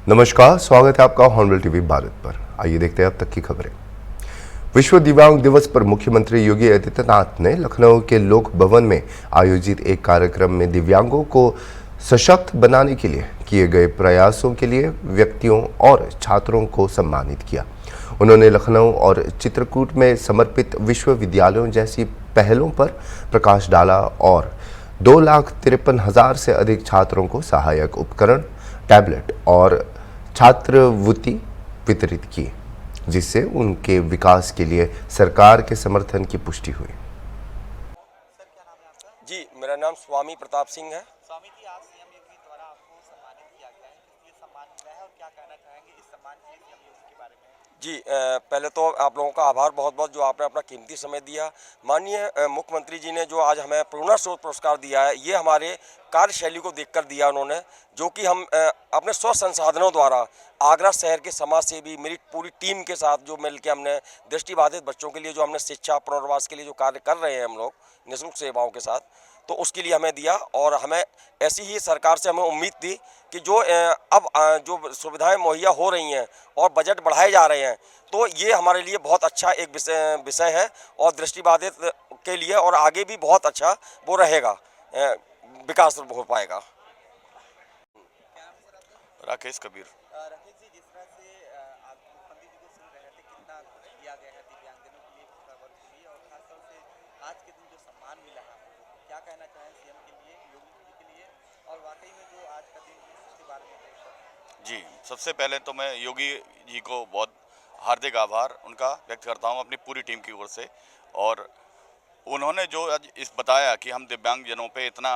नमस्कार, स्वागत है आपका हॉर्नबिल टीवी भारत पर। आइए देखते हैं अब तक की खबरें। विश्व दिव्यांग दिवस पर मुख्यमंत्री योगी आदित्यनाथ ने लखनऊ के लोक भवन में आयोजित एक कार्यक्रम में दिव्यांगों को सशक्त बनाने के लिए किए गए प्रयासों के लिए व्यक्तियों और छात्रों को सम्मानित किया। उन्होंने लखनऊ और चित्रकूट में समर्पित विश्वविद्यालयों जैसी पहलों पर प्रकाश डाला और 2,53,000 से अधिक छात्रों को सहायक उपकरण, टैबलेट और छात्रवृत्ति वितरित की, जिससे उनके विकास के लिए सरकार के समर्थन की पुष्टि हुई। जी, मेरा नाम स्वामी प्रताप सिंह है। स्वामी जी, आज सीएम योगी द्वारा आपको सम्मानित किया गया है। ये सम्मान मिला है और क्या कहना चाहेंगे इस सम्मान के लिए सीएम योगी के बारे में? जी, पहले तो आप लोगों का आभार बहुत बहुत जो आपने अपना कीमती समय दिया। माननीय मुख्यमंत्री जी ने जो आज हमें प्रेरणा स्रोत पुरस्कार दिया है, ये हमारे कार्यशैली को देखकर दिया उन्होंने, जो कि हम अपने स्व संसाधनों द्वारा आगरा शहर के समाज सेवी मेरी पूरी टीम के साथ जो मिलकर हमने दृष्टिबाधित बच्चों के लिए जो हमने शिक्षा पुनर्वास के लिए जो कार्य कर रहे हैं हम लोग निःशुल्क सेवाओं के साथ, तो उसके लिए हमें दिया। और हमें ऐसी ही सरकार से हमें उम्मीद थी कि जो अब जो सुविधाएं मुहैया हो रही हैं और बजट बढ़ाए जा रहे हैं, तो ये हमारे लिए बहुत अच्छा एक विषय है और दृष्टिबाधित के लिए और आगे भी बहुत अच्छा वो रहेगा, विकास हो पाएगा। राकेश कबीर। राकेश जी, जिस तरह से आप मुख्यमंत्री जी को सुन रहे थे, कितना कुछ किया गया है दिव्यांगजनों के लिए, पिछड़ा वर्ग के लिए, और खासतौर से आज के दिन जो सम्मान मिला है आपको, क्या कहना चाहें सीएम के लिए, योगी जी के लिए, और वाकई में जो आज का दिन उसके बारे में जी, सबसे पहले तो मैं योगी जी को बहुत हार्दिक आभार उनका व्यक्त करता हूं अपनी पूरी टीम की ओर से। और उन्होंने जो आज इस बताया कि हम दिव्यांगजनों पे इतना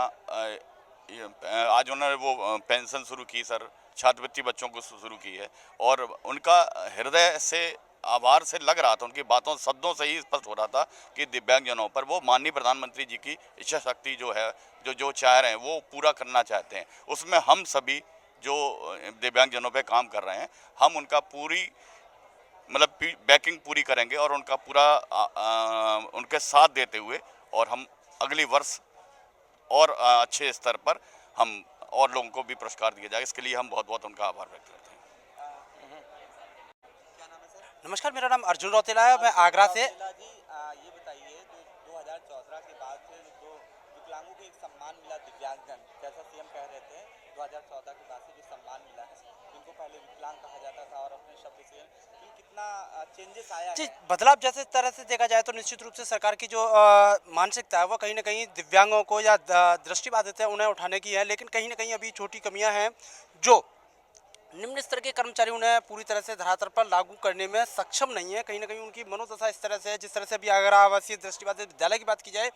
आज उन्होंने वो पेंशन शुरू की सर, छात्रवृत्ति बच्चों को शुरू की है, और उनका हृदय से आभार से लग रहा था, उनकी बातों शब्दों से ही स्पष्ट हो रहा था कि दिव्यांगजनों पर वो माननीय प्रधानमंत्री जी की इच्छा शक्ति जो है, जो चाह रहे हैं वो पूरा करना चाहते हैं। उसमें हम सभी जो दिव्यांगजनों पे काम कर रहे हैं, हम उनका पूरी मतलब बैकिंग पूरी करेंगे और उनका पूरा उनके साथ देते हुए, और हम अगली वर्ष और अच्छे स्तर पर हम और लोगों को भी पुरस्कार दिया जाए, इसके लिए हम बहुत बहुत उनका आभार व्यक्त करते हैं। नमस्कार, मेरा नाम अर्जुन रौतेला है, मैं आगरा से। जी, ये बताइए, जो 2014 के बाद से जो विकलांगों को एक सम्मान मिला, दिव्यांगजन, जैसा सीएम कह रहे थे, 2014 के बाद से जो सम्मान मिला है, जिनको पहले विकलांग कहा जाता था और अपने शब्द से कितना चेंजेस आया जी, बदलाव जैसे तरह से देखा जाए तो निश्चित रूप से सरकार की जो मानसिकता है वो कहीं ना कहीं दिव्यांगों को या दृष्टिबाधित है उन्हें उठाने की है, लेकिन कहीं ना कहीं अभी छोटी कमियां हैं जो निम्न स्तर के कर्मचारी उन्हें पूरी तरह से धरातल पर लागू करने में सक्षम नहीं है। कहीं ना कहीं उनकी मनोदशा इस तरह से है, जिस तरह से अभी अगर आवासीय दृष्टिबाधित विद्यालय की बात की जाए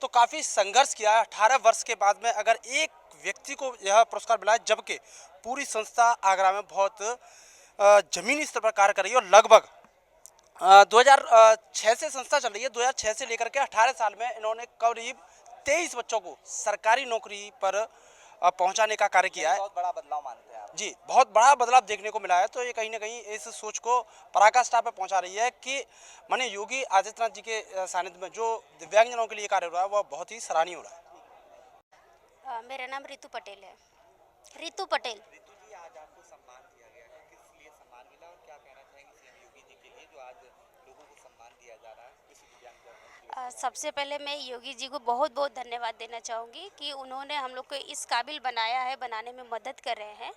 तो काफ़ी संघर्ष किया है। 18 वर्ष के बाद में अगर एक व्यक्ति को यह पुरस्कार मिला है, जबकि पूरी संस्था आगरा में बहुत जमीनी स्तर पर कार्य कर रही है और लगभग 2006 से संस्था चल रही है। 2006 से लेकर के 18 साल में इन्होंने करीब 23 बच्चों को सरकारी नौकरी पर पहुंचाने का कार्य किया है। बहुत बड़ा बदलाव मानते हैं आप? जी, बहुत बड़ा बदलाव देखने को मिला है। तो ये कहीं ना कहीं इस सोच को पराकाष्ठा पे पहुंचा रही है कि माननीय योगी आदित्यनाथ जी के सानिध्य में जो दिव्यांगजनों के लिए कार्य हो रहा है वह बहुत ही सराहनीय हो रहा है। मेरा नाम रितु पटेल है। रितु पटेल। रितु जी, आज आपको सम्मान दिया गया है, किस लिए सम्मान मिला और क्या कहना चाहेंगे सीएम योगी जी के लिए जो आज लोगों को सम्मान दिया जा रहा है किसी दिव्यांगजन? सबसे पहले मैं योगी जी को बहुत बहुत धन्यवाद देना चाहूँगी कि उन्होंने हम लोग को इस काबिल बनाया है, बनाने में मदद कर रहे हैं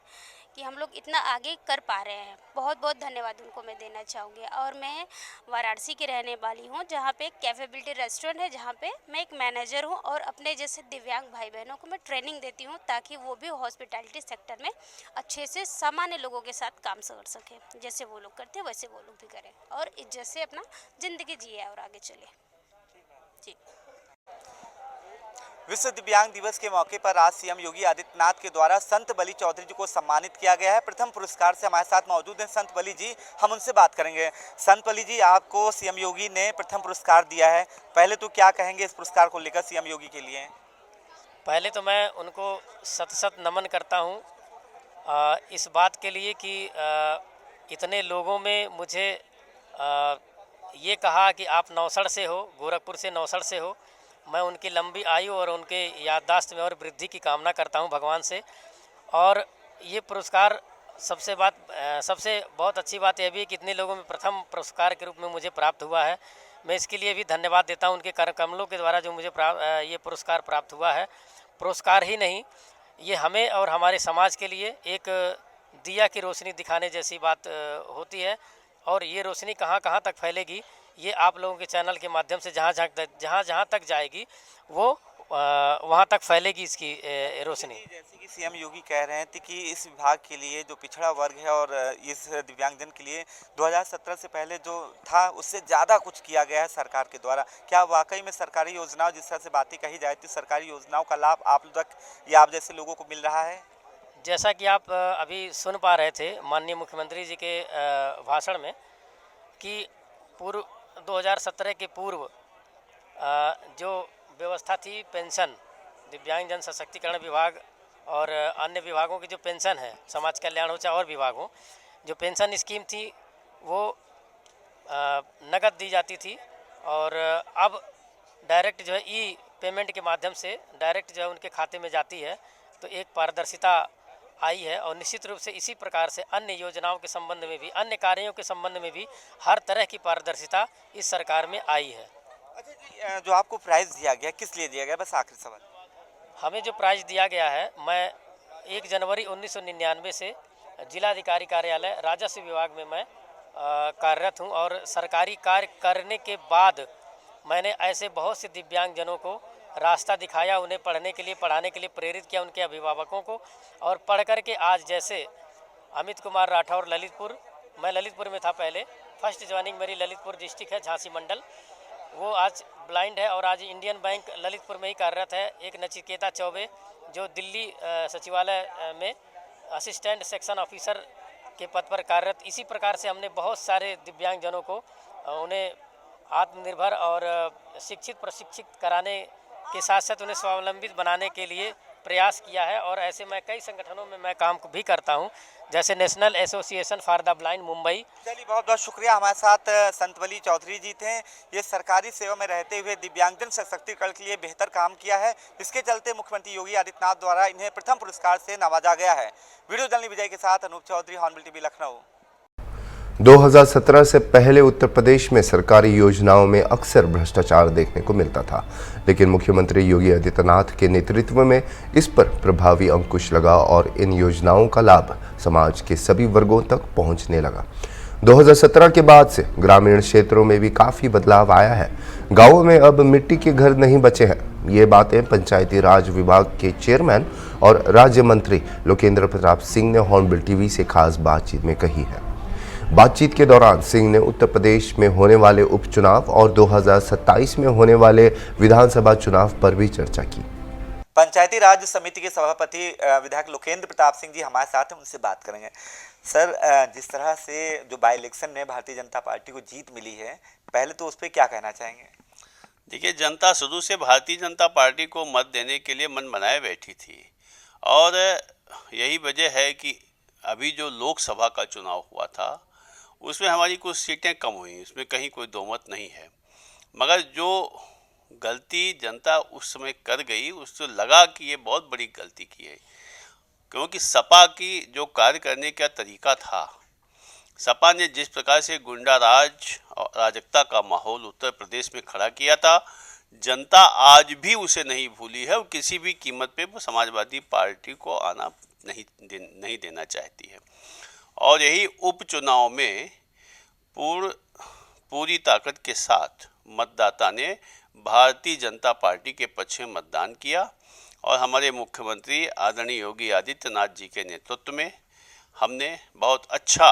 कि हम लोग इतना आगे कर पा रहे हैं। बहुत बहुत धन्यवाद उनको मैं देना चाहूँगी। और मैं वाराणसी की रहने वाली हूँ, जहाँ पे कैफेबिलिटी रेस्टोरेंट है, जहाँ पे मैं एक मैनेजर हूँ और अपने जैसे दिव्यांग भाई बहनों को मैं ट्रेनिंग देती हूँ ताकि वो भी हॉस्पिटैलिटी सेक्टर में अच्छे से सामान्य लोगों के साथ काम कर सकें। जैसे वो लोग करते हैं वैसे वो लोग भी करें और इज्जत से अपना ज़िंदगी जिए और आगे चले। जी। विश्व दिव्यांग दिवस के मौके पर आज सीएम योगी आदित्यनाथ के द्वारा संत बली चौधरी जी को सम्मानित किया गया है। प्रथम पुरस्कार से हमारे साथ मौजूद हैं संत बली जी, हम उनसे बात करेंगे। संत बली जी, आपको सीएम योगी ने प्रथम पुरस्कार दिया है, पहले तो क्या कहेंगे इस पुरस्कार को लेकर सीएम योगी के लिए? पहले तो मैं उनको शत शत नमन करता हूँ इस बात के लिए कि इतने लोगों में मुझे ये कहा कि आप नौसड़ से हो, गोरखपुर से नौसड़ से हो। मैं उनकी लंबी आयु और उनके याददाश्त में और वृद्धि की कामना करता हूं भगवान से। और ये पुरस्कार सबसे बहुत अच्छी बात यह भी है कि इतने लोगों में प्रथम पुरस्कार के रूप में मुझे प्राप्त हुआ है। मैं इसके लिए भी धन्यवाद देता हूं उनके कर कमलों के द्वारा जो मुझे ये पुरस्कार प्राप्त हुआ है। पुरस्कार ही नहीं, ये हमें और हमारे समाज के लिए एक दिया की रोशनी दिखाने जैसी बात होती है। और ये रोशनी कहाँ कहाँ तक फैलेगी, ये आप लोगों के चैनल के माध्यम से जहाँ तक जाएगी वो वहाँ तक फैलेगी इसकी रोशनी। जैसे कि सीएम योगी कह रहे थे कि इस विभाग के लिए जो पिछड़ा वर्ग है और इस दिव्यांगजन के लिए 2017 से पहले जो था उससे ज़्यादा कुछ किया गया है सरकार के द्वारा। क्या वाकई में सरकारी योजनाओं, जिस तरह से बातें कही जाए थी, सरकारी योजनाओं का लाभ आप तक या आप जैसे लोगों को मिल रहा है? जैसा कि आप अभी सुन पा रहे थे माननीय मुख्यमंत्री जी के भाषण में कि पूर्व 2017 के पूर्व जो व्यवस्था थी पेंशन, दिव्यांगजन सशक्तिकरण विभाग और अन्य विभागों की जो पेंशन है, समाज कल्याण हो चाहे और विभाग हो, जो पेंशन स्कीम थी वो नगद दी जाती थी। और अब डायरेक्ट जो है ई पेमेंट के माध्यम से डायरेक्ट जो है उनके खाते में जाती है। तो एक पारदर्शिता आई है और निश्चित रूप से इसी प्रकार से अन्य योजनाओं के संबंध में भी, अन्य कार्यों के संबंध में भी हर तरह की पारदर्शिता इस सरकार में आई है। अच्छा जी, जो आपको प्राइज़ दिया गया किस लिए दिया गया, बस आखिरी सवाल। हमें जो प्राइज़ दिया गया है, मैं 1 जनवरी 1999 से जिलाधिकारी कार्यालय राजस्व विभाग में मैं कार्यरत हूं और सरकारी कार्य करने के बाद मैंने ऐसे बहुत से दिव्यांगजनों को रास्ता दिखाया, उन्हें पढ़ने के लिए, पढ़ाने के लिए प्रेरित किया, उनके अभिभावकों को। और पढ़ कर के आज जैसे अमित कुमार राठौर ललितपुर, मैं ललितपुर में था पहले, फर्स्ट ज्वाइनिंग मेरी ललितपुर डिस्ट्रिक्ट है, झांसी मंडल, वो आज ब्लाइंड है और आज इंडियन बैंक ललितपुर में ही कार्यरत है। एक नचिकेता चौबे जो दिल्ली सचिवालय में असिस्टेंट सेक्शन ऑफिसर के पद पर कार्यरत। इसी प्रकार से हमने बहुत सारे दिव्यांगजनों को उन्हें आत्मनिर्भर और शिक्षित प्रशिक्षित कराने के साथ साथ उन्हें स्वावलंबित बनाने के लिए प्रयास किया है। और ऐसे मैं कई संगठनों में मैं काम भी करता हूं, जैसे national association for the blind Mumbai. चलिए, बहुत बहुत शुक्रिया। हमारे साथ संतवली चौधरी जी थे। ये सरकारी सेवा में रहते हुए दिव्यांगजन सशक्तिकरण के लिए बेहतर काम किया है, इसके चलते मुख्यमंत्री योगी आदित्यनाथ द्वारा इन्हें प्रथम पुरस्कार से नवाजा गया है। वीडियो जर्नलिस्ट विजय के साथ अनूप चौधरी, हॉर्नबिल टीवी, लखनऊ। 2017 से पहले उत्तर प्रदेश में सरकारी योजनाओं में अक्सर भ्रष्टाचार देखने को मिलता था, लेकिन मुख्यमंत्री योगी आदित्यनाथ के नेतृत्व में इस पर प्रभावी अंकुश लगा और इन योजनाओं का लाभ समाज के सभी वर्गों तक पहुंचने लगा। 2017 के बाद से ग्रामीण क्षेत्रों में भी काफ़ी बदलाव आया है। गांवों में अब मिट्टी के घर नहीं बचे हैं। ये बातें पंचायती राज विभाग के चेयरमैन और राज्य मंत्री लोकेंद्र प्रताप सिंह ने हॉर्नबिल टीवी से खास बातचीत में कही है। बातचीत के दौरान सिंह ने उत्तर प्रदेश में होने वाले उपचुनाव और 2027 में होने वाले विधानसभा चुनाव पर भी चर्चा की। पंचायती राज समिति के सभापति विधायक लोकेंद्र प्रताप सिंह जी हमारे साथ हैं, उनसे बात करेंगे। सर, जिस तरह से जो बाई इलेक्शन में भारतीय जनता पार्टी को जीत मिली है, पहले तो उस पर क्या कहना चाहेंगे? देखिए, जनता शुरू से भारतीय जनता पार्टी को मत देने के लिए मन बनाए बैठी थी और यही वजह है कि अभी जो लोकसभा का चुनाव हुआ था उसमें हमारी कुछ सीटें कम हुई, इसमें कहीं कोई दोमत नहीं है। मगर जो गलती जनता उस समय कर गई, उससे लगा कि ये बहुत बड़ी गलती की है, क्योंकि सपा की जो कार्य करने का तरीका था, सपा ने जिस प्रकार से गुंडा राज और अराजकता का माहौल उत्तर प्रदेश में खड़ा किया था, जनता आज भी उसे नहीं भूली है और किसी भी कीमत पे वो समाजवादी पार्टी को आना नहीं देना चाहती है। और यही उपचुनाव में पूरी ताकत के साथ मतदाता ने भारतीय जनता पार्टी के पक्ष में मतदान किया और हमारे मुख्यमंत्री आदरणीय योगी आदित्यनाथ जी के नेतृत्व में हमने बहुत अच्छा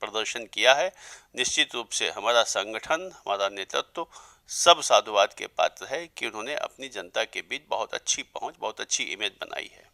प्रदर्शन किया है। निश्चित रूप से हमारा संगठन, हमारा नेतृत्व सब साधुवाद के पात्र है कि उन्होंने अपनी जनता के बीच बहुत अच्छी पहुंच, बहुत अच्छी इमेज बनाई है।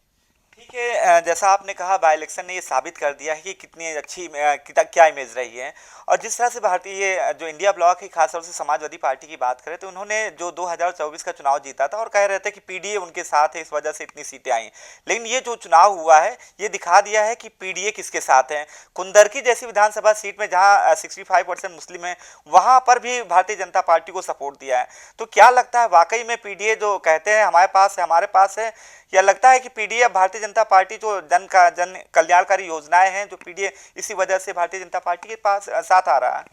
ठीक है, जैसा आपने कहा, बाई इलेक्शन ने ये साबित कर दिया है कि कितनी अच्छी क्या इमेज रही है। और जिस तरह से भारतीय जो इंडिया ब्लॉक है, खासतौर से समाजवादी पार्टी की बात करें तो उन्होंने जो 2024 का चुनाव जीता था और कह रहे थे कि पीडीए उनके साथ है, इस वजह से इतनी सीटें आई। लेकिन ये जो चुनाव हुआ है ये दिखा दिया है कि पीडीए किसके साथ है। कुंदरकी जैसी विधानसभा सीट में जहाँ 65% मुस्लिम है, वहाँ पर भी भारतीय जनता पार्टी को सपोर्ट दिया है। तो क्या लगता है, वाकई में पीडीए जो कहते हैं हमारे पास है, या लगता है कि पीडीए भारतीय जनता पार्टी जो जन कल्याणकारी योजनाएं हैं जो पीडीए इसी वजह से भारतीय जनता पार्टी के पास साथ आ रहा है?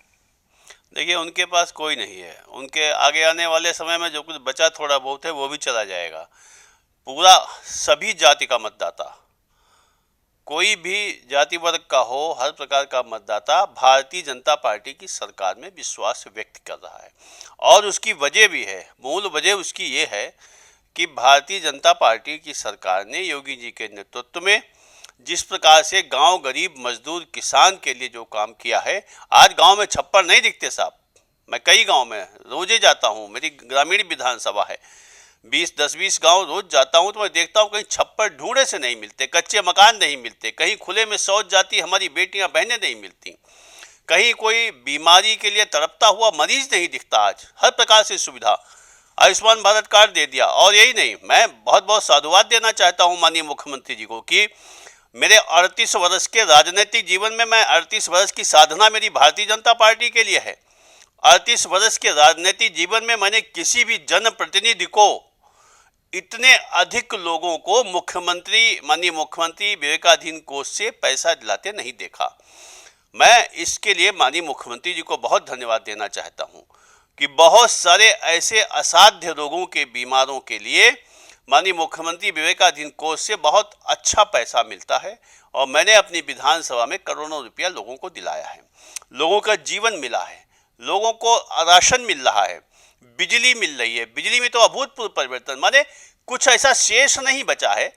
देखिए, उनके पास कोई नहीं है। उनके आगे आने वाले समय में जो कुछ बचा थोड़ा बहुत है वो भी चला जाएगा। पूरा सभी जाति का मतदाता, कोई भी जाति वर्ग का हो, हर प्रकार का मतदाता भारतीय जनता पार्टी की सरकार में विश्वास व्यक्त कर रहा है। और उसकी वजह भी है, मूल वजह उसकी ये है कि भारतीय जनता पार्टी की सरकार ने योगी जी के नेतृत्व में जिस प्रकार से गांव, गरीब, मजदूर, किसान के लिए जो काम किया है। आज गांव में छप्पर नहीं दिखते साहब। मैं कई गांव में रोजे जाता हूं, मेरी ग्रामीण विधानसभा है, 10-20 गांव रोज जाता हूं तो मैं देखता हूं कहीं छप्पर ढूंढे से नहीं मिलते, कच्चे मकान नहीं मिलते, कहीं खुले में शौच जाती हमारी बेटियां बहनें नहीं मिलती, कहीं कोई बीमारी के लिए तड़पता हुआ मरीज नहीं दिखता। आज हर प्रकार से सुविधा, आयुष्मान भारत कार्ड दे दिया। और यही नहीं, मैं बहुत बहुत साधुवाद देना चाहता हूं माननीय मुख्यमंत्री जी को कि मेरे 38 वर्ष के राजनीतिक जीवन में, मैं 38 वर्ष की साधना मेरी भारतीय जनता पार्टी के लिए है। 38 वर्ष के राजनीतिक जीवन में मैंने किसी भी जनप्रतिनिधि को, इतने अधिक लोगों को मुख्यमंत्री, माननीय मुख्यमंत्री विवेकाधीन कोष से पैसा दिलाते नहीं देखा। मैं इसके लिए माननीय मुख्यमंत्री जी को बहुत धन्यवाद देना चाहता हूं कि बहुत सारे ऐसे असाध्य रोगों के बीमारों के लिए माननीय मुख्यमंत्री विवेकाधीन कोष से बहुत अच्छा पैसा मिलता है। और मैंने अपनी विधानसभा में करोड़ों रुपया लोगों को दिलाया है, लोगों का जीवन मिला है, लोगों को राशन मिल रहा है, बिजली मिल रही है। बिजली में तो अभूतपूर्व परिवर्तन, माने कुछ ऐसा शेष नहीं बचा है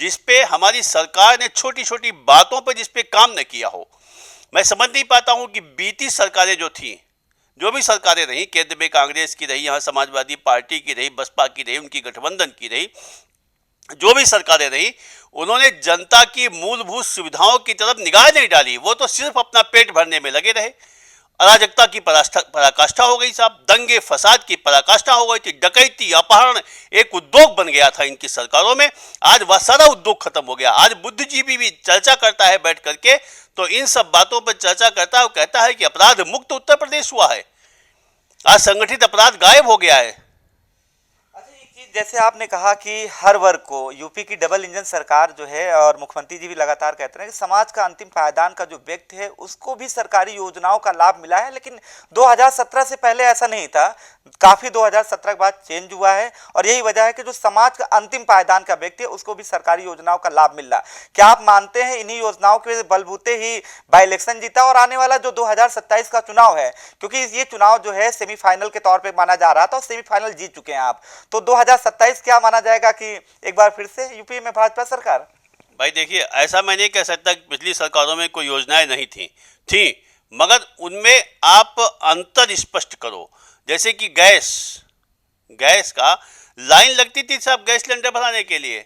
जिसपे हमारी सरकार ने छोटी छोटी बातों पर जिस पे काम न किया हो। मैं समझ नहीं पाता हूँ कि बीती सरकारें जो थी, जो भी सरकारें रही, केंद्र में कांग्रेस की रही, यहाँ समाजवादी पार्टी की रही, बसपा की रही, उनकी गठबंधन की रही, जो भी सरकारें रही, उन्होंने जनता की मूलभूत सुविधाओं की तरफ निगाह नहीं डाली। वो तो सिर्फ अपना पेट भरने में लगे रहे। अराजकता की पराकाष्ठा हो गई साहब, दंगे फसाद की पराकाष्ठा हो गई थी, डकैती, अपहरण एक उद्योग बन गया था इनकी सरकारों में। आज वह सारा उद्योग खत्म हो गया। आज बुद्धिजीवी भी चर्चा करता है बैठ करके, तो इन सब बातों पर चर्चा करता है, वो कहता है कि अपराध मुक्त उत्तर प्रदेश हुआ है, आज संगठित अपराध गायब हो गया है। जैसे आपने कहा कि हर वर्ग को, यूपी की डबल इंजन सरकार जो है और मुख्यमंत्री जी भी लगातार कहते हैं कि समाज का अंतिम पायदान का जो व्यक्ति है उसको भी सरकारी योजनाओं का लाभ मिला है, लेकिन 2017 से पहले ऐसा नहीं था। काफ़ी 2017 के बाद चेंज हुआ है और यही वजह है कि जो समाज का अंतिम पायदान का व्यक्ति है उसको भी सरकारी योजनाओं का लाभ मिल रहा है। क्या आप मानते हैं इन्हीं योजनाओं के बलबूते ही बाई इलेक्शन जीता और आने वाला जो 2027 का चुनाव है, क्योंकि ये चुनाव जो है सेमीफाइनल के तौर पर माना जा रहा था और सेमीफाइनल जीत चुके हैं आप, तो 2027 क्या माना जाएगा कि एक बार फिर से यूपी में भाजपा सरकार? भाई देखिए, ऐसा मैं नहीं कह सकता कि पिछली सरकारों में कोई योजनाएं नहीं थी, मगर उनमें आप अंतर स्पष्ट करो। जैसे कि गैस का लाइन लगती थी साहब, गैस सिलेंडर भराने के लिए।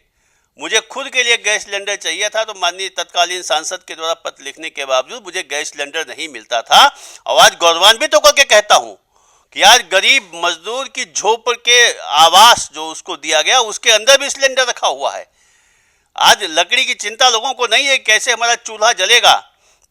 मुझे खुद के लिए गैस सिलेंडर चाहिए था तो माननीय तत्कालीन सांसद के द्वारा पत्र लिखने के बावजूद मुझे गैस सिलेंडर नहीं मिलता था। और आज गौरवान्वित होकर के कहता हूं कि आज गरीब मजदूर की झोपड़ के आवास जो उसको दिया गया उसके अंदर भी सिलेंडर रखा हुआ है। आज लकड़ी की चिंता लोगों को नहीं है कैसे हमारा चूल्हा जलेगा,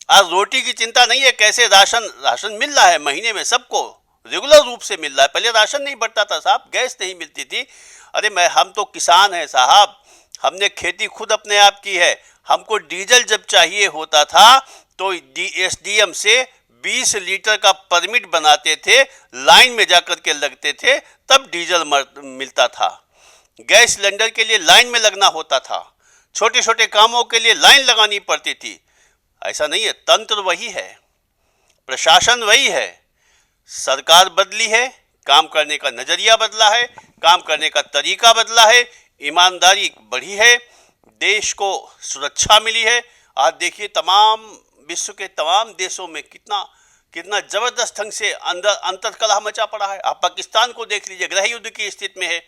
आज रोटी की चिंता नहीं है कैसे राशन मिल रहा है, महीने में सबको रेगुलर रूप से मिल रहा है। पहले राशन नहीं बढ़ता था साहब, गैस नहीं मिलती थी। अरे हम तो किसान हैं साहब, हमने खेती खुद अपने आप की है। हमको डीजल जब चाहिए होता था तो एसडीएम से 20 लीटर का परमिट बनाते थे, लाइन में जाकर के लगते थे, तब डीजल मिलता था। गैस सिलेंडर के लिए लाइन में लगना होता था, छोटे छोटे कामों के लिए लाइन लगानी पड़ती थी। ऐसा नहीं है, तंत्र वही है, प्रशासन वही है, सरकार बदली है, काम करने का नज़रिया बदला है, काम करने का तरीका बदला है, ईमानदारी बढ़ी है, देश को सुरक्षा मिली है। आज देखिए तमाम विश्व के तमाम देशों में कितना ज़बरदस्त ढंग से अंतर्कलह मचा पड़ा है। आप पाकिस्तान को देख लीजिए, गृह युद्ध की स्थिति में है।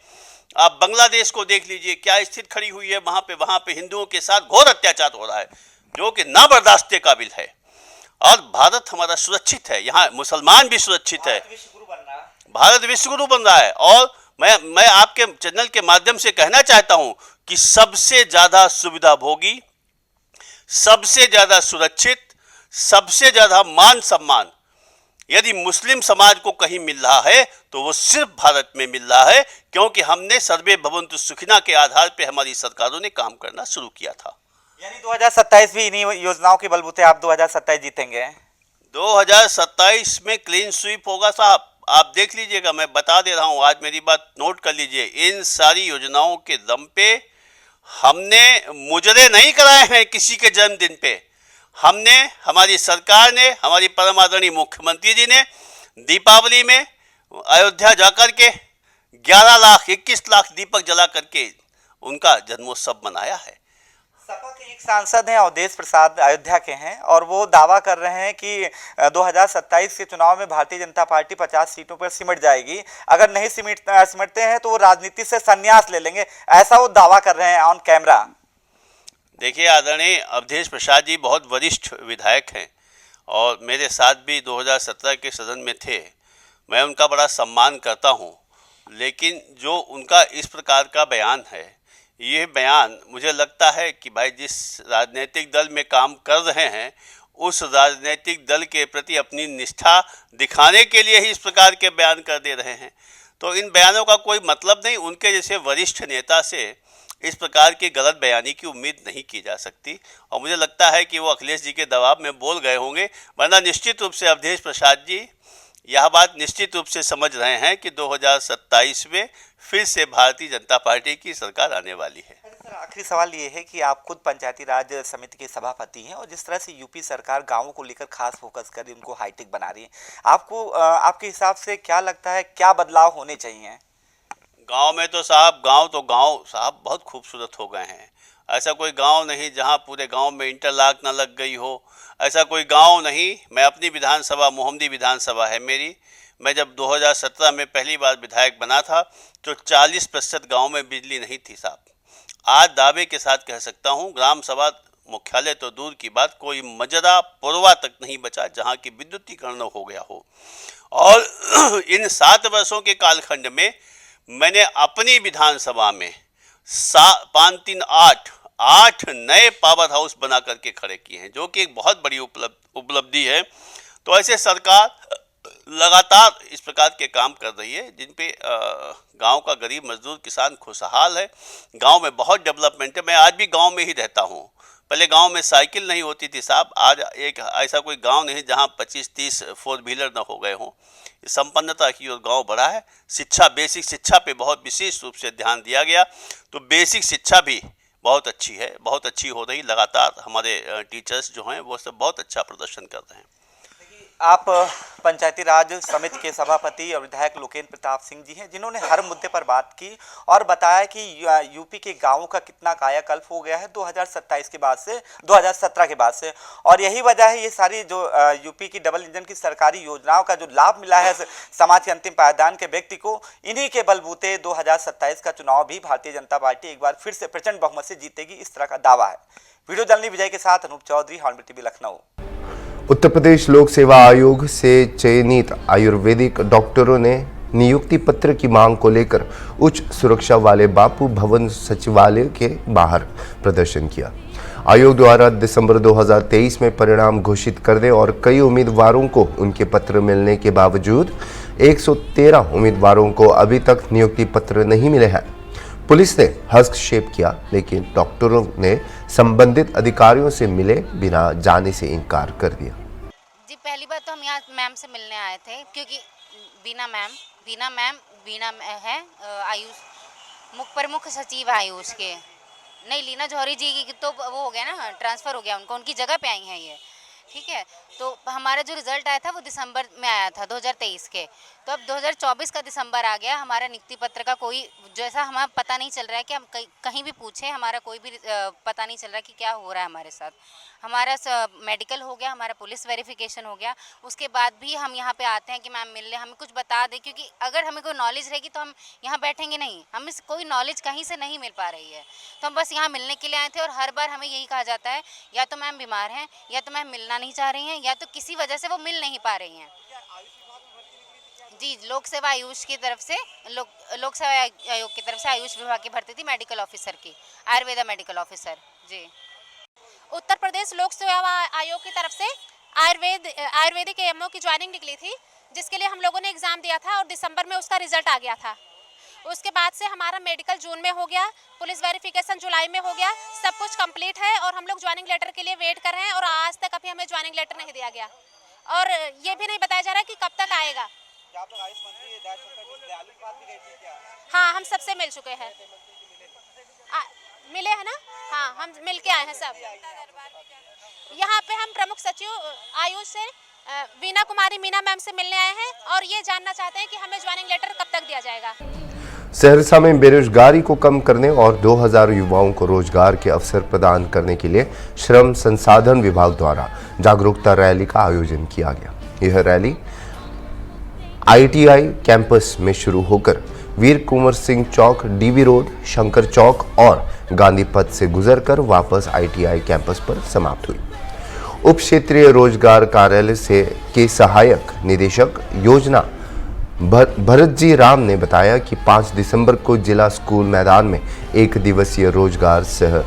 आप बांग्लादेश को देख लीजिए, क्या स्थिति खड़ी हुई है। वहाँ पे हिंदुओं के साथ घोर अत्याचार हो रहा है जो कि ना बर्दाश्त के काबिल है। और भारत हमारा सुरक्षित है, यहाँ मुसलमान भी सुरक्षित है, भारत विश्वगुरु बन रहा है। और मैं आपके चैनल के माध्यम से कहना चाहता हूँ कि सबसे ज़्यादा सुविधा भोगी, सबसे ज़्यादा सुरक्षित, सबसे ज़्यादा मान सम्मान यदि मुस्लिम समाज को कहीं मिल रहा है तो वो सिर्फ भारत में मिल रहा है, क्योंकि हमने सर्वे भवन्तु सुखिना के आधार पे हमारी सरकारों ने काम करना शुरू किया था। यानी 2027 भी इन्हीं योजनाओं के बलबूते आप 2027 जीतेंगे? 2027 में क्लीन स्वीप होगा साहब, आप देख लीजिएगा, मैं बता दे रहा हूँ, आज मेरी बात नोट कर लीजिए। इन सारी योजनाओं के दम पे हमने मुजरे नहीं कराए हैं किसी के जन्मदिन पे। हमने, हमारी सरकार ने, हमारी परम आदरणीय मुख्यमंत्री जी ने दीपावली में अयोध्या जाकर के 11 लाख 21 लाख दीपक जला करके उनका जन्मोत्सव मनाया है। सपा के एक सांसद हैं अवधेश प्रसाद, अयोध्या के हैं, और वो दावा कर रहे हैं कि 2027 के चुनाव में भारतीय जनता पार्टी 50 सीटों पर सिमट जाएगी। अगर नहीं सिमटते हैं तो वो राजनीति से संन्यास ले लेंगे, ऐसा वो दावा कर रहे हैं ऑन कैमरा। देखिए, आदरणीय अवधेश प्रसाद जी बहुत वरिष्ठ विधायक हैं और मेरे साथ भी 2017 के सदन में थे। मैं उनका बड़ा सम्मान करता हूं, लेकिन जो उनका इस प्रकार का बयान है, ये बयान मुझे लगता है कि भाई जिस राजनीतिक दल में काम कर रहे हैं उस राजनीतिक दल के प्रति अपनी निष्ठा दिखाने के लिए ही इस प्रकार के बयान कर दे रहे हैं। तो इन बयानों का कोई मतलब नहीं। उनके जैसे वरिष्ठ नेता से इस प्रकार की गलत बयानी की उम्मीद नहीं की जा सकती, और मुझे लगता है कि वो अखिलेश जी के दबाव में बोल गए होंगे, वरना निश्चित रूप से अवधेश प्रसाद जी यह बात निश्चित रूप से समझ रहे हैं कि 2027 में फिर से भारतीय जनता पार्टी की सरकार आने वाली है। सर, आखिरी सवाल ये है कि आप खुद पंचायती राज समिति के सभापति हैं, और जिस तरह से यूपी सरकार गांवों को लेकर खास फोकस कर रही है, उनको हाईटेक बना रही है, आपको आपके हिसाब से क्या लगता है, क्या बदलाव होने चाहिए? गांव में तो साहब, गांव साहब बहुत खूबसूरत हो गए हैं। ऐसा कोई गांव नहीं जहां पूरे गांव में इंटरलॉक ना लग गई हो, ऐसा कोई गांव नहीं। मैं अपनी विधानसभा, मोहम्मदी विधानसभा है मेरी, मैं जब 2017 में पहली बार विधायक बना था तो 40% गाँव में बिजली नहीं थी साहब। आज दावे के साथ कह सकता हूँ, ग्राम सभा मुख्यालय तो दूर की बात, कोई मजरा पुरवा तक नहीं बचा जहाँ की विद्युतीकरण हो गया हो। और इन 7 वर्षों के कालखंड में मैंने अपनी विधानसभा में 5, 3, 8 नए पावर हाउस बना करके खड़े किए हैं, जो कि एक बहुत बड़ी उपलब्धि है। तो ऐसे सरकार लगातार इस प्रकार के काम कर रही है जिन पे गांव का गरीब मजदूर किसान खुशहाल है। गांव में बहुत डेवलपमेंट है। मैं आज भी गांव में ही रहता हूं। पहले गांव में साइकिल नहीं होती थी साहब, आज एक ऐसा कोई गांव नहीं जहां 25-30 4 व्हीलर न हो गए हों। संपन्नता की ओर गांव बढ़ा है। शिक्षा, बेसिक शिक्षा पे बहुत विशेष रूप से ध्यान दिया गया, तो बेसिक शिक्षा भी बहुत अच्छी है, बहुत अच्छी हो रही। लगातार हमारे टीचर्स जो हैं वो सब बहुत अच्छा प्रदर्शन कर रहे हैं। आप पंचायती राज समिति के सभापति और विधायक लोकेन्द्र प्रताप सिंह जी हैं, जिन्होंने हर मुद्दे पर बात की और बताया कि यूपी के गांवों का कितना कायाकल्प हो गया है 2027 के बाद से, 2017 के बाद से, और यही वजह है ये सारी जो यूपी की डबल इंजन की सरकारी योजनाओं का जो लाभ मिला है समाज के अंतिम पायदान के व्यक्ति को, इन्हीं के बलबूते 2027 का चुनाव भी भारतीय जनता पार्टी एक बार फिर से प्रचंड बहुमत से जीतेगी, इस तरह का दावा है। वीडियो जर्नलिस्ट विजय के साथ अनूप चौधरी, हॉर्नबिल टीवी, लखनऊ। उत्तर प्रदेश लोक सेवा आयोग से चयनित आयुर्वेदिक डॉक्टरों ने नियुक्ति पत्र की मांग को लेकर उच्च सुरक्षा वाले बापू भवन सचिवालय के बाहर प्रदर्शन किया। आयोग द्वारा दिसंबर 2023 में परिणाम घोषित करने और कई उम्मीदवारों को उनके पत्र मिलने के बावजूद 113 उम्मीदवारों को अभी तक नियुक्ति पत्र नहीं मिले हैं। पुलिस ने हस्तक्षेप किया, लेकिन डॉक्टरों ने संबंधित अधिकारियों से मिले बिना जाने से इनकार कर दिया। जी, पहली बात तो हम यहाँ मैम से मिलने आए थे, क्योंकि बीना मैम है आयुष प्रमुख सचिव आयुष के। नहीं, लीना जौहरी जी की तो वो हो गया ना, ट्रांसफ़र हो गया उनको, उनकी जगह पे आई हैं ये, ठीक है। तो हमारा जो रिज़ल्ट आया था वो दिसंबर में आया था 2023 के, तो अब 2024 का दिसंबर आ गया, हमारा नियुक्ति पत्र का कोई जैसा हमें पता नहीं चल रहा है कि हम कहीं भी पूछें, हमारा कोई भी पता नहीं चल रहा कि क्या हो रहा है हमारे साथ। हमारा मेडिकल हो गया, हमारा पुलिस वेरिफिकेशन हो गया, उसके बाद भी हम यहाँ पे आते हैं कि मैम मिल ले, हमें कुछ बता दें, क्योंकि अगर हमें कोई नॉलेज रहेगी तो हम यहाँ बैठेंगे नहीं। हमें कोई नॉलेज कहीं से नहीं मिल पा रही है, तो हम बस यहाँ मिलने के लिए आए थे। और हर बार हमें यही कहा जाता है, या तो मैम बीमार हैं, या तो मैम मिलना नहीं चाह रही हैं, या तो किसी वजह से वो मिल नहीं पा रही हैं। जी, लोक सेवा आयुष की तरफ से, लोक सेवा आयोग की तरफ से आयुष विभाग की भर्ती थी मेडिकल ऑफिसर की, आयुर्वेदा मेडिकल ऑफिसर। जी, उत्तर प्रदेश लोक सेवा आयोग की तरफ से आयुर्वेदिक एएमओ की ज्वाइनिंग निकली थी, जिसके लिए हम लोगों ने एग्ज़ाम दिया था और दिसंबर में उसका रिजल्ट आ गया था। उसके बाद से हमारा मेडिकल जून में हो गया, पुलिस वेरिफिकेशन जुलाई में हो गया, सब कुछ कंप्लीट है और हम लोग ज्वाइनिंग लेटर के लिए वेट कर रहे हैं और आज तक अभी हमें ज्वाइनिंग लेटर नहीं दिया गया और ये भी नहीं बताया जा रहा है कि कब तक आएगा। क्या आप लोग आयुष मंत्री दयालु के पास भी गए थे क्या? हाँ, हम सबसे मिल चुके हैं। मिले हैं ना? हाँ, हम मिल के आए हैं सब। यहाँ पे हम प्रमुख सचिव आयुष से वीना कुमारी मीना मैम से मिलने आए हैं और ये जानना चाहते हैं कि हमें ज्वाइनिंग लेटर कब तक दिया जाएगा। सहरसा में बेरोजगारी को कम करने और 2000 युवाओं को रोजगार के अवसर प्रदान करने के लिए श्रम संसाधन विभाग द्वारा जागरूकता रैली का आयोजन किया गया। यह रैली आईटीआई कैंपस में शुरू होकर वीर कुंवर सिंह चौक, डीबी रोड, शंकर चौक और गांधी पथ से गुजरकर वापस आईटीआई कैंपस पर समाप्त हुई। उप क्षेत्रीय रोजगार कार्यालय से के सहायक निदेशक योजना भरत जी राम ने बताया कि 5 दिसंबर को जिला स्कूल मैदान में 1 दिवसीय रोजगार सह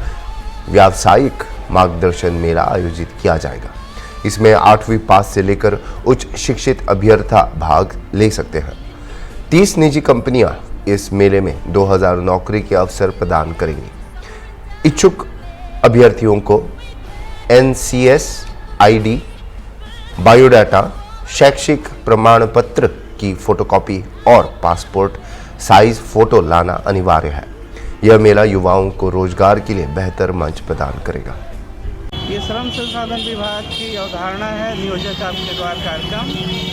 व्यावसायिक मार्गदर्शन मेला आयोजित किया जाएगा। इसमें 8वीं पास से लेकर उच्च शिक्षित अभ्यर्थी भाग ले सकते हैं। 30 निजी कंपनियां इस मेले में 2000 नौकरी के अवसर प्रदान करेंगी। इच्छुक अभ्यर्थियों को NCS ID, बायोडाटा, शैक्षिक प्रमाण पत्र की फोटोकॉपी और पासपोर्ट साइज फोटो लाना अनिवार्य है। यह मेला युवाओं को रोजगार के लिए बेहतर मंच प्रदान करेगा। ये श्रम संसाधन विभाग की अवधारणा है नियोजक आपके द्वार कार्यक्रम,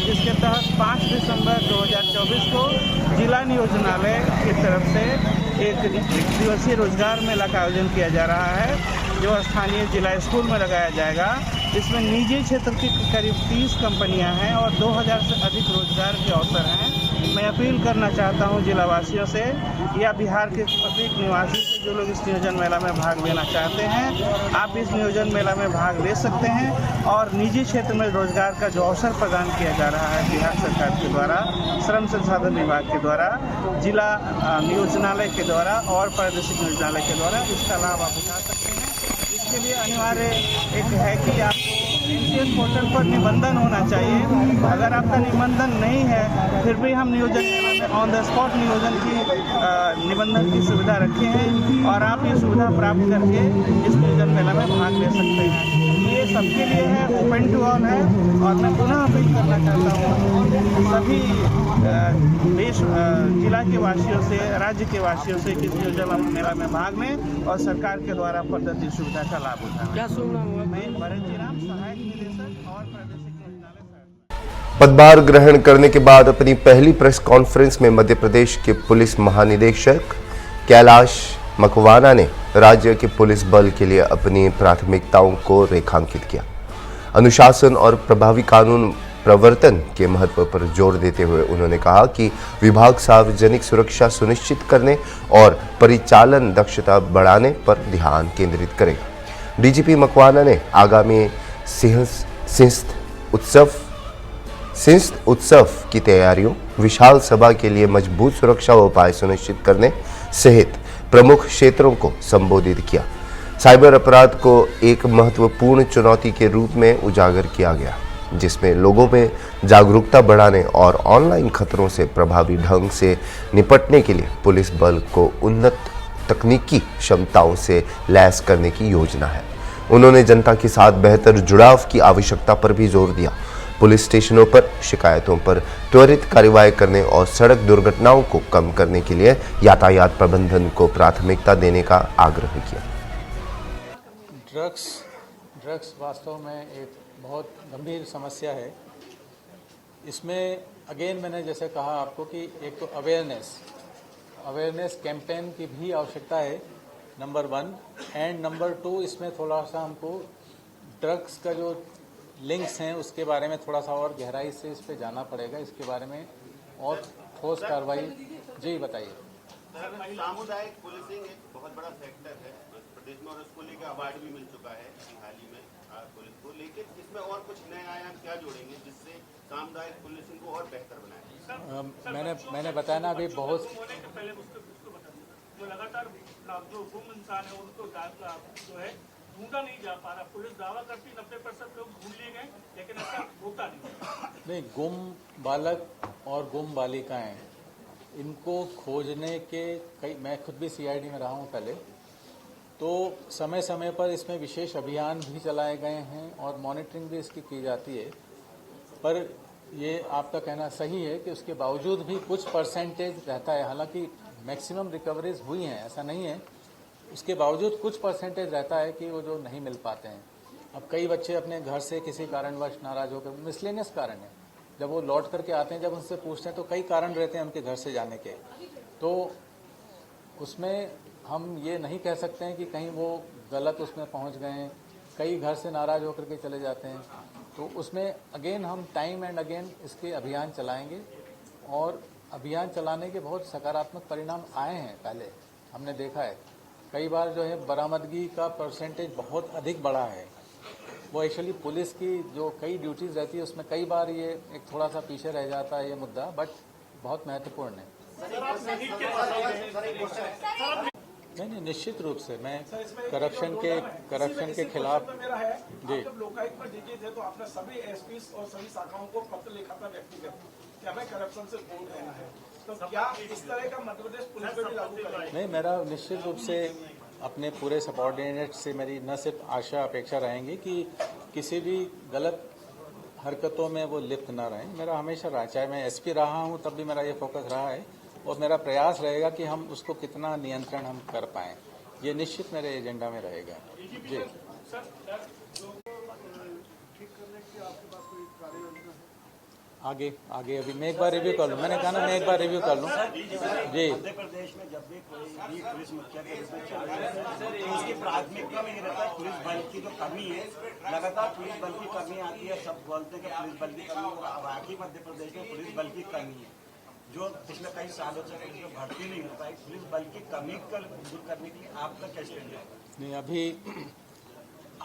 जिसके तहत 5 दिसंबर 2024 को जिला नियोजनालय की तरफ से एक दिवसीय रोजगार मेला का आयोजन किया जा रहा है, जो स्थानीय जिला स्कूल में लगाया जाएगा। इसमें निजी क्षेत्र की करीब 30 कंपनियां हैं और 2000 से अधिक रोजगार के अवसर हैं। मैं अपील करना चाहता हूं जिलावासियों से या बिहार के प्रत्येक निवासी से जो लोग इस नियोजन मेला में भाग लेना चाहते हैं, आप इस नियोजन मेला में भाग ले सकते हैं और निजी क्षेत्र में रोजगार का जो अवसर प्रदान किया जा रहा है बिहार सरकार के द्वारा, श्रम संसाधन विभाग के द्वारा, जिला नियोजनालय के द्वारा और प्रादेशिक नियोजनालय के द्वारा, इसका लाभ आप उठा सकते हैं। इसके लिए अनिवार्य एक है कि आपको NCS पोर्टल पर निबंधन होना चाहिए। अगर आपका निबंधन नहीं है फिर भी हम नियोजन मेला में ऑन द स्पॉट नियोजन की निबंधन की सुविधा रखे हैं और आप ये सुविधा प्राप्त करके इस नियोजन मेला में भाग ले सकते हैं। ये सबके लिए है, ओपन टू ऑल है और मैं पुनः अपील करना चाहता हूँ सभी देश जिला के वासियों से, राज्य के वासियों से कि इस नियोजन मेला में भाग लें और सरकार के द्वारा प्रदत्त सुविधा का लाभ उठाएं। क्या सुनना हुआ? मैं भरत जी राम, सहायक निदेशक और प्रादेशिक नियोजनालय। पदभार ग्रहण करने के बाद अपनी पहली प्रेस कॉन्फ्रेंस में मध्य प्रदेश के पुलिस महानिदेशक कैलाश मकवाना ने राज्य के पुलिस बल के लिए अपनी प्राथमिकताओं को रेखांकित किया। अनुशासन और प्रभावी कानून प्रवर्तन के महत्व पर जोर देते हुए उन्होंने कहा कि विभाग सार्वजनिक सुरक्षा सुनिश्चित करने और परिचालन दक्षता बढ़ाने पर ध्यान केंद्रित करेगा। डीजीपी मकवाना ने आगामी सिंहस्थ उत्सव की तैयारियों, विशाल सभा के लिए मजबूत सुरक्षा उपाय सुनिश्चित करने सहित प्रमुख क्षेत्रों को संबोधित किया। साइबर अपराध को एक महत्वपूर्ण चुनौती के रूप में उजागर किया गया, जिसमें लोगों में जागरूकता बढ़ाने और ऑनलाइन खतरों से प्रभावी ढंग से निपटने के लिए पुलिस बल को उन्नत तकनीकी क्षमताओं से लैस करने की योजना है। उन्होंने जनता के साथ बेहतर जुड़ाव की आवश्यकता पर भी जोर दिया। पुलिस स्टेशनों पर शिकायतों पर त्वरित कार्रवाई करने और सड़क दुर्घटनाओं को कम करने के लिए यातायात प्रबंधन को प्राथमिकता देने का आग्रह किया। ड्रग्स वास्तव में एक बहुत गंभीर समस्या है। इसमें अगेन मैंने जैसे कहा आपको कि एक तो अवेयरनेस कैंपेन की भी आवश्यकता है, नंबर 1, एंड नंबर 2 इसमें थोड़ा सा हमको ड्रग्स का जो लिंक्स हैं उसके बारे में थोड़ा सा और गहराई से इस पे जाना पड़ेगा। इसके बारे में और ठोस कार्रवाई जी बताइए। सामुदायिक पुलिसिंग एक बहुत बड़ा फैक्टर है प्रदेश में और उसको लेकर अवार्ड भी मिल चुका है हाल ही में पुलिस को, लेकिन इसमें और कुछ नए आयाम क्या जोड़ेंगे जिससे सामुदायिक पुलिसिंग को और बेहतर बनाए? मैंने बताया ना अभी बहुत जो लगातार जो गुम इंसान है उनको जो है ढूंढा नहीं जा पा रहा। पुलिस दावा करती 90% लोग ढूंढ लिए गए, लेकिन ऐसा होता नहीं। गुम बालक और गुम बालिकाएं, इनको खोजने के कई, मैं खुद भी सीआईडी में रहा हूं पहले, तो समय समय पर इसमें विशेष अभियान भी चलाए गए हैं और मॉनिटरिंग भी इसकी की जाती है। पर ये आपका कहना सही है कि उसके बावजूद भी कुछ परसेंटेज रहता है, हालांकि मैक्सिमम रिकवरीज हुई हैं, ऐसा नहीं है, उसके बावजूद कुछ परसेंटेज रहता है कि वो जो नहीं मिल पाते हैं। अब कई बच्चे अपने घर से किसी कारणवश नाराज होकर, मिसलेनियस कारण है, जब वो लौट करके आते हैं, जब उनसे पूछते हैं तो कई कारण रहते हैं उनके घर से जाने के, तो उसमें हम ये नहीं कह सकते हैं कि कहीं वो गलत उसमें पहुंच गए हैं। कई घर से नाराज होकर के चले जाते हैं, तो उसमें अगेन हम टाइम एंड अगेन इसके अभियान चलाएंगे और अभियान चलाने के बहुत सकारात्मक परिणाम आए हैं। पहले हमने देखा है कई बार जो है बरामदगी का परसेंटेज बहुत अधिक बढ़ा है। वो एक्चुअली पुलिस की जो कई ड्यूटीज रहती है उसमें कई बार ये एक थोड़ा सा पीछे रह जाता है ये मुद्दा, बट बहुत महत्वपूर्ण है। नहीं, निश्चित रूप से मैं करप्शन के खिलाफ जी। जब लोकायुक्त में डीजी थे तो आपने सभी एसपी और सभी शाखाओं को पत्र लिखा था व्यक्तिगत कि हमें करप्शन से दूर रहना है, तो क्या इस तरह का मध्य प्रदेश पुलिस पे भी लागू करेंगे? नहीं, मेरा निश्चित रूप से अपने पूरे सबऑर्डिनेट से मेरी न सिर्फ आशा अपेक्षा रहेंगी कि किसी भी गलत हरकतों में वो लिप्त न रहें। मेरा हमेशा रहा, चाहे मैं एसपी रहा हूं तब भी मेरा ये फोकस रहा है और मेरा प्रयास रहेगा कि हम उसको कितना नियंत्रण हम कर पाएं, ये निश्चित मेरे एजेंडा में रहेगा जी। आगे अभी मैं एक बार रिव्यू कर लूँ, मैंने कहा ना मैं एक बार रिव्यू कर लूँ जी। मध्य प्रदेश में जब भी कोई भी पुलिस मुखिया के रूप में चला तो उसकी प्राथमिकता में ये रहता है पुलिस बल की जो कमी है, लगातार पुलिस बल की कमी आती है। सब बोलते हैं कि पुलिस बल की कमी, वाकई मध्य प्रदेश में पुलिस बल की कमी है जो पिछले कई सालों से पुलिस में भर्ती नहीं हो पाई। पुलिस बल की कमी को दूर करने के लिए आपका क्या स्टैंड है? नहीं, अभी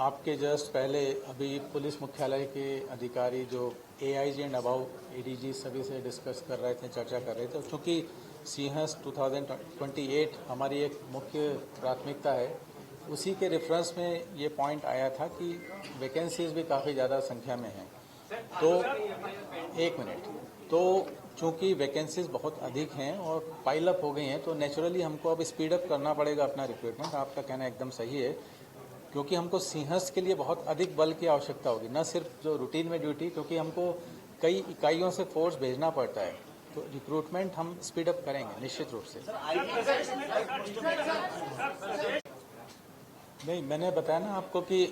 आपके जस्ट पहले अभी पुलिस मुख्यालय के अधिकारी जो एआईजी एंड अबाउ एडीजी सभी से डिस्कस कर रहे थे, चर्चा कर रहे थे। चूँकि सिंहस्थ 2028 हमारी एक मुख्य प्राथमिकता है, उसी के रेफरेंस में ये पॉइंट आया था कि वैकेंसीज भी काफ़ी ज़्यादा संख्या में हैं। तो एक मिनट, तो चूँकि वैकेंसीज बहुत अधिक हैं और पाइल अप हो गई हैं, तो नेचुरली हमको अब स्पीड अप करना पड़ेगा अपना रिक्रूटमेंट। आपका कहना एकदम सही है, क्योंकि हमको सिंहस्थ के लिए बहुत अधिक बल की आवश्यकता होगी, न सिर्फ जो रूटीन में ड्यूटी, क्योंकि हमको कई इकाइयों से फोर्स भेजना पड़ता है, तो रिक्रूटमेंट हम स्पीड अप करेंगे निश्चित रूप से। नहीं, मैंने बताया ना आपको कि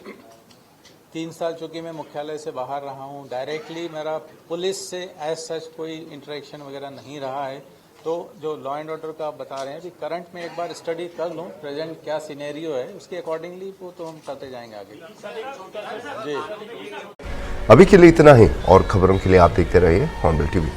3 साल चूँकि मैं मुख्यालय से बाहर रहा हूँ, डायरेक्टली मेरा पुलिस से एज सच कोई इंटरेक्शन वगैरह नहीं रहा है। तो जो लॉ एंड ऑर्डर का आप बता रहे हैं, अभी करंट में एक बार स्टडी कर लूँ प्रेजेंट क्या सिनेरियो है, उसके अकॉर्डिंगली वो तो हम करते जाएंगे आगे जी। अभी के लिए इतना ही, और खबरों के लिए आप देखते रहिए हॉर्नबिल टीवी।